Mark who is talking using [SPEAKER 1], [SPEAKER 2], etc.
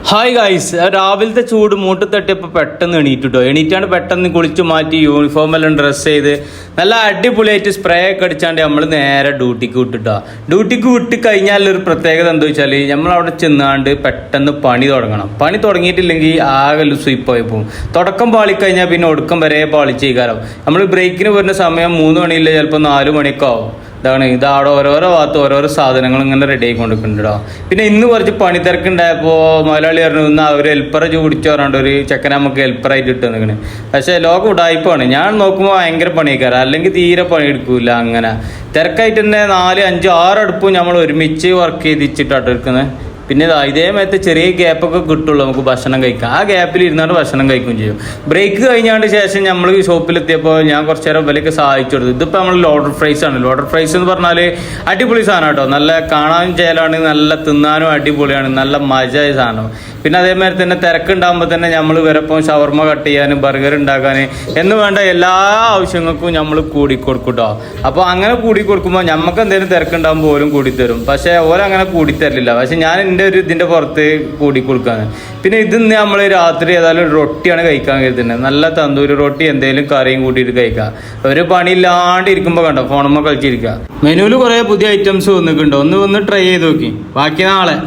[SPEAKER 1] Hi guys, രാവിലത്തെ ചൂട് മൂട്ട് തട്ടിയപ്പോൾ പെട്ടെന്ന് എണീറ്റിട്ടോ. എണീറ്റാണ്ട് പെട്ടെന്ന് കുളിച്ചു മാറ്റി യൂണിഫോം എല്ലാം ഡ്രസ്സ് ചെയ്ത് നല്ല അടിപൊളിയായിട്ട് സ്പ്രേ ഒക്കെ അടിച്ചാണ്ട് നമ്മൾ നേരെ ഡ്യൂട്ടിക്ക് വിട്ടിട്ടോ. ഡ്യൂട്ടിക്ക് വിട്ട് കഴിഞ്ഞാൽ ഒരു പ്രത്യേകത എന്താ വെച്ചാൽ നമ്മളവിടെ ചെന്നാണ്ട് പെട്ടെന്ന് പണി തുടങ്ങണം. പണി തുടങ്ങിയിട്ടില്ലെങ്കിൽ ആകെ സ്വീപ്പായി പോകും. തുടക്കം പാളിക്കഴിഞ്ഞാൽ പിന്നെ ഒടുക്കം വരെ പാളിച്ചേക്കാരം. നമ്മൾ ബ്രേക്കിന് വരുന്ന സമയം 3 മണിയില്ല, ചിലപ്പോൾ 4 മണിയൊക്കെ ആവും. ഇതവിടെ ഓരോരോ ഭാഗത്ത് ഓരോരോ സാധനങ്ങൾ ഇങ്ങനെ റെഡി ആയിക്കൊണ്ടിരിക്കുന്നുണ്ടോ. പിന്നെ ഇന്ന് കുറച്ച് പണിത്തിരക്കുണ്ടായപ്പോൾ മലയാളി പറഞ്ഞു ഇന്ന് അവർ ഹെൽപ്പറെ പിടിച്ചു പറഞ്ഞിട്ട് ഒരു ചെക്കനെ നമുക്ക് ഹെൽപ്പറായിട്ട് ഇട്ട് നിൽക്കണേ. പക്ഷേ ലോകം ഉടായ്പാണ്. ഞാൻ നോക്കുമ്പോൾ ഭയങ്കര പണിക്കാരം, അല്ലെങ്കിൽ തീരെ പണി എടുക്കൂല. അങ്ങനെ തിരക്കായിട്ട് തന്നെ 4, 5, 6 അടുപ്പും നമ്മൾ ഒരുമിച്ച് വർക്ക് ചെയ്തിച്ചിട്ടാട്ടോ എടുക്കുന്നത്. പിന്നെ ഇതേമേലത്തെ ചെറിയ ഗ്യാപ്പൊക്കെ കിട്ടുള്ളൂ നമുക്ക് ഭക്ഷണം കഴിക്കാം. ആ ഗ്യാപ്പിൽ ഇരുന്നാണ്ട് ഭക്ഷണം കഴിക്കുകയും ചെയ്യും. ബ്രേക്ക് കഴിഞ്ഞാണ്ട് ശേഷം നമ്മൾ ഷോപ്പിലെത്തിയപ്പോൾ ഞാൻ കുറച്ച് നേരം വിലയ്ക്ക് സഹായിച്ചു കൊടുത്തു. ഇതിപ്പോൾ നമ്മൾ ലോഡർ ഫ്രൈസ് ആണ്. ലോഡർ ഫ്രൈസ് എന്ന് പറഞ്ഞാൽ അടിപൊളി സാധനം കേട്ടോ. നല്ല കാണാനും ചേലാണ്, നല്ല തിന്നാനും അടിപൊളിയാണ്, നല്ല മജായ സാധനം. പിന്നെ അതേമാതിരി തന്നെ തിരക്കുണ്ടാകുമ്പോൾ തന്നെ നമ്മൾ വരപ്പം ഷവർമ കട്ട് ചെയ്യാനും ബർഗർ ഉണ്ടാക്കാൻ എന്ന് വേണ്ട എല്ലാ ആവശ്യങ്ങൾക്കും നമ്മൾ കൂടിക്കൊടുക്കും കേട്ടോ. അപ്പോൾ അങ്ങനെ കൂടിക്കൊടുക്കുമ്പോൾ നമുക്ക് എന്തെങ്കിലും തിരക്കുണ്ടാകുമ്പോൾ ഓരും കൂടിത്തരും. പക്ഷേ ഓരങ്ങനെ കൂടിത്തരില്ല. പക്ഷെ ഞാൻ ഇതിന്റെ പുറത്ത് കൂടിക്കൊടുക്കാണ്. പിന്നെ ഇതിന്ന് നമ്മൾ രാത്രി ഏതായാലും റൊട്ടിയാണ് കഴിക്കാൻ കരുതുന്നത്. നല്ല തന്തൂരി റൊട്ടി എന്തെങ്കിലും കറിയും കൂട്ടിയിട്ട് കഴിക്കാം. ഒരു പണിയില്ലാണ്ട് ഇരിക്കുമ്പോൾ കണ്ടോ ഫോണുമ്മ കളിച്ചിരിക്കുക. മെനുവിൽ കുറേ പുതിയ ഐറ്റംസ് വന്നിട്ടുണ്ടോ, ഒന്ന് ട്രൈ ചെയ്ത് നോക്കി. ബാക്കി നാളെ.